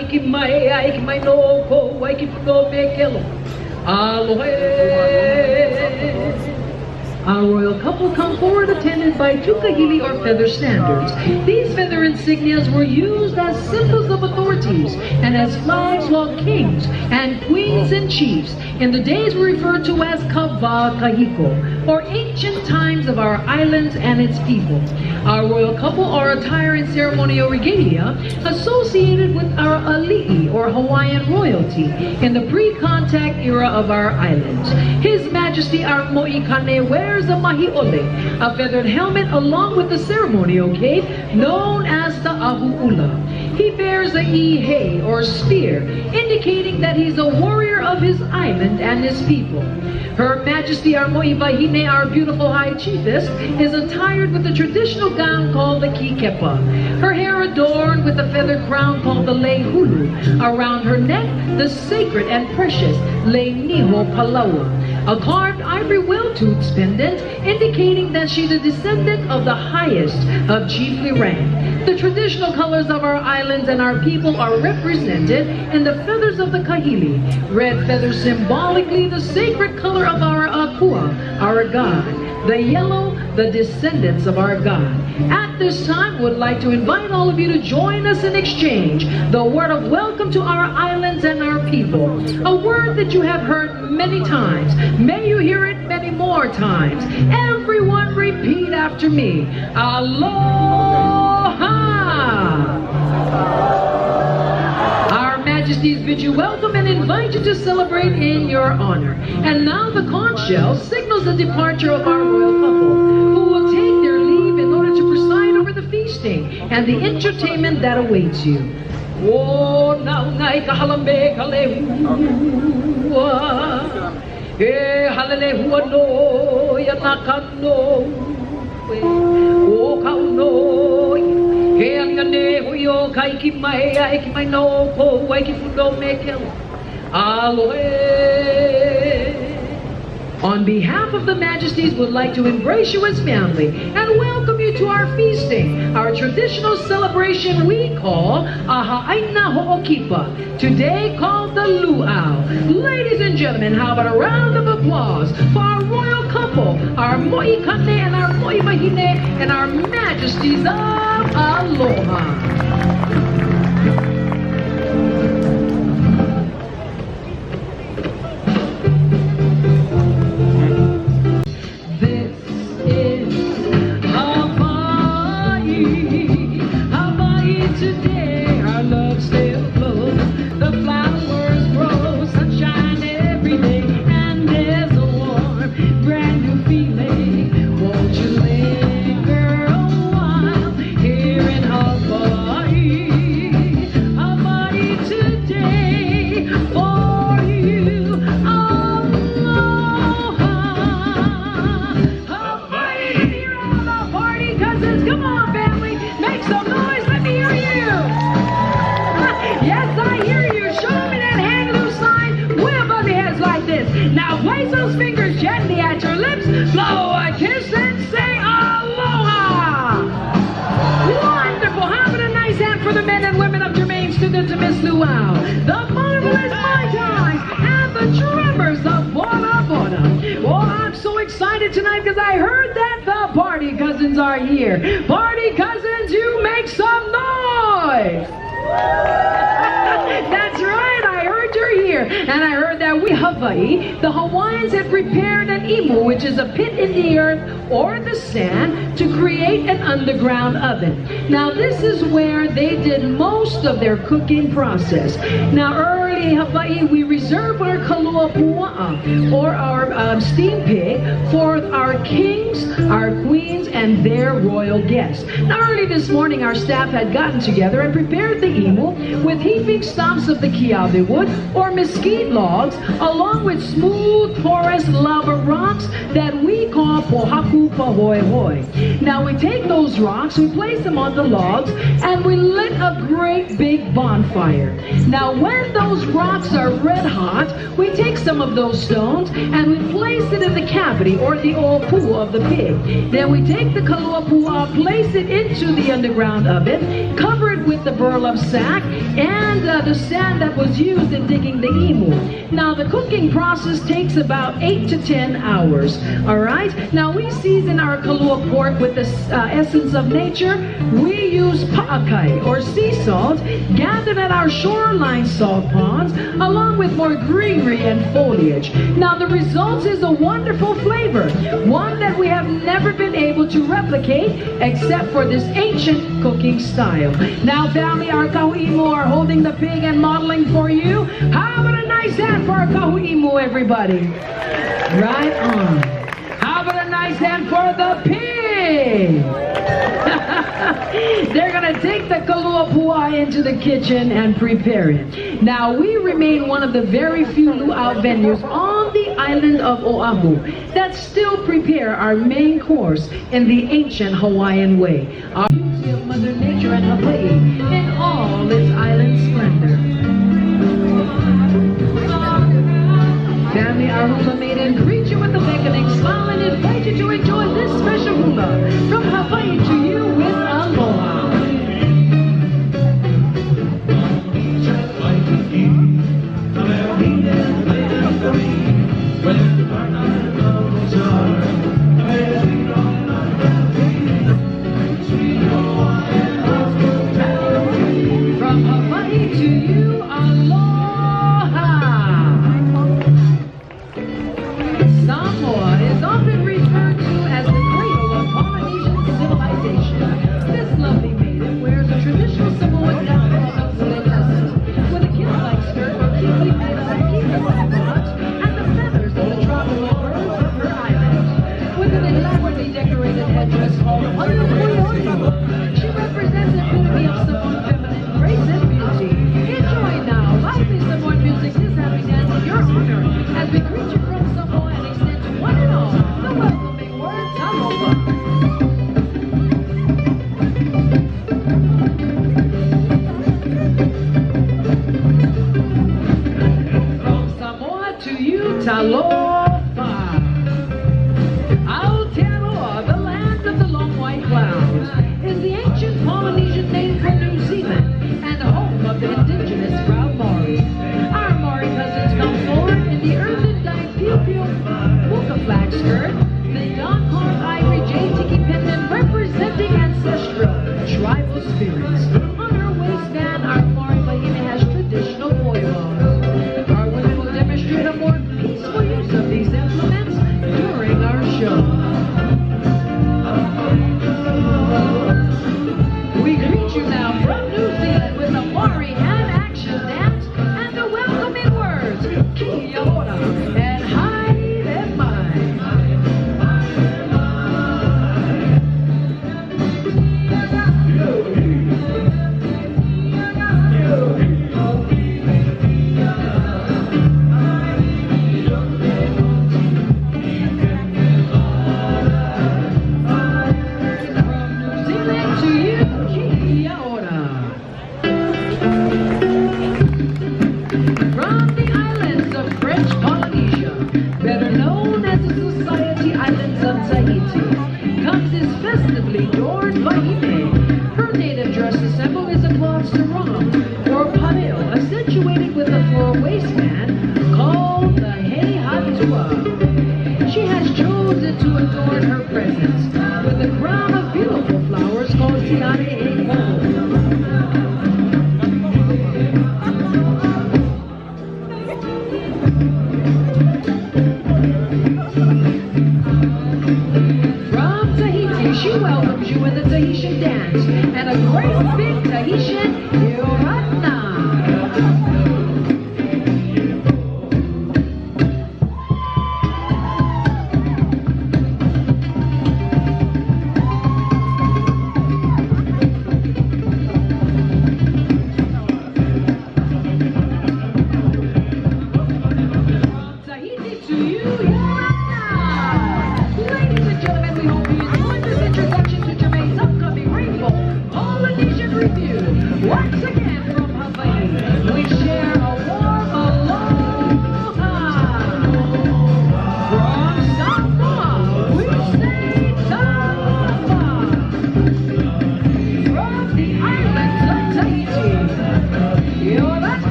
Aikimai no ko, Aikipno Mekelo. Alohe. Our royal couple come forward attended by two kahili or feather standards. These feather insignias were used as symbols of authorities and as flags while kings and queens and chiefs in the days we refer to as Kava Kahiko, or ancient times of our islands and its people. Our royal couple are attired in ceremonial regalia associated with our ali'i or Hawaiian royalty in the pre-contact era of our islands. His Majesty our Mo'ikane wears a mahi'ole, a feathered helmet along with the ceremonial cape known as the ahu'ula. He bears a ihe or spear, indicating that he's a warrior of his island and his people. Her Majesty our Mo'ivahine, our beautiful high chiefess, is attired with a traditional gown called the kikepa. Her hair adorned with a feathered crown called the leihulu. Around her neck, the sacred and precious leiniho palaua, a carved ivory whale-tooth pendant indicating that she's a descendant of the highest of chiefly rank. The traditional colors of our islands and our people are represented in the feathers of the kahili. Red feathers symbolically the sacred color of our akua, our god. The yellow, the descendants of our God. At this time, would like to invite all of you to join us in exchange the word of welcome to our islands and our people. A word that you have heard many times. May you hear it many more times. Everyone repeat after me. Aloha! Our Majesties bid you welcome and invite you to celebrate in your honor. And now the conch shell signals the departure of our royal couple, who will take their leave in order to preside over the feasting and the entertainment that awaits you. Oh, now nai kahalambe kalehua, halelehua no yanakano, oh kauno. On behalf of the Majesties, would like to embrace you as family and welcome you to our feasting, our traditional celebration we call Aha'aina Ho'okipa, today called the Luau. Ladies and gentlemen, how about a round of applause for our royal couple, our Mo'ikane and our Mo'imahine and our Majesties of Aloha. To Miss Luau, the marvelous Mai Tai, and the drummers of Bora Bora. Well, I'm so excited tonight because I heard that the party cousins are here. Party cousins, you make some noise! That's right, I heard you're here. And I heard that we Hawaii, the Hawaiians have prepared an imu, which is a pit in the earth or the sand, to create an underground oven. Now this is where they did most of their cooking process. Now early Hawaii, we reserve our kalua pua'a, or our steam pig, for our kings, our queens, and their royal guests. Now early this morning, our staff had gotten together and prepared the imu with heaping stumps of the kiawe wood or mesquite logs, along with smooth porous lava rocks that we call pohaku pahoe hoi. Now we take those rocks, we place them on the logs, and we lit a great big bonfire. Now when those rocks are red hot, we take some of those stones and we place it in the cavity or the opu of the pig. Then we take the kaluapua, place it into the underground oven, cover it with the burlap sack and the sand that was used in digging the imu. Now the cooking process takes about 8 to 10 hours. Alright? Now we season our kalua pork with the essence of nature. We use pa'akai or sea salt gathered at our shoreline salt ponds along with more greenery and foliage. Now the result is a wonderful flavor, one that we have never been able to replicate except for this ancient cooking style. Now family, our kahu'imu are holding the pig and modeling for you. How about a nice hand for our kahu'imu, everybody? Right on. How about a nice hand for the pig? They're going to take the kaluapua into the kitchen and prepare it. Now, we remain one of the very few luau venues on the island of Oahu that still prepare our main course in the ancient Hawaiian way. Our beauty of Mother Nature and Hawaii in all its island splendor. Family, our hula maiden greet you with a beckoning smile and invite you to enjoy this special hula from Hawaii to you with aloha. From Hawaii to you, aloha. Samoa is often referred to as the cradle of Polynesian civilization. This lovely maiden wears a traditional Samoan gown of silk with a kid-like skirt or cutely made of kiwi-like and the feathers of the tropical birds of her island. With an elaborately decorated headdress called Honolulu, she represents the epitome of Samoan feminine grace and beauty. Enjoy now lively Samoan music this happy dance in your honor as we greet you from Samoa and extend to one and all the welcoming words aloha. From Samoa to you, talofa. Aotearoa, the land of the long white clouds, is the ancient Polynesian name for New Zealand and home of the indigenous proud Maori. Our Maori cousins come forward in the earthen-dyed piu-piu puka flag skirt, the dawn-carved ivory jade tiki pendant representing ancestral tribal spirits. On her waistband, our Maori bahine has traditional poilos. Our women will demonstrate a more peaceful use of these implements during our show. We greet you now from New Zealand with the Maori hand action dance and the welcoming words, kia ora and haere mai. From the islands of French Polynesia, better known as the Society Islands of Tahiti, comes this festively adorned bahine. Her native dress symbol is a cloth sarong or pareo, accentuated with a floral waistband called the hei hatua. She has chosen to adorn her presence with a crown of beautiful flowers called tiare e koho.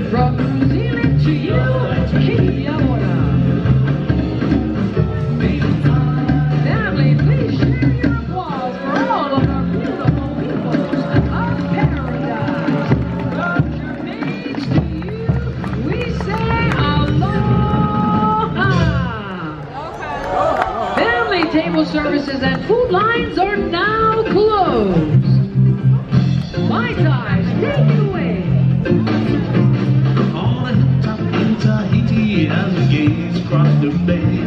From New Zealand to you, Kia ora. Family, please share your applause for all of our beautiful peoples of paradise. From Germain to you, we say aloha. Family table services and food lines are now closed. My ties, take it away. On the hilltop in Tahiti, as the gaze across the bay,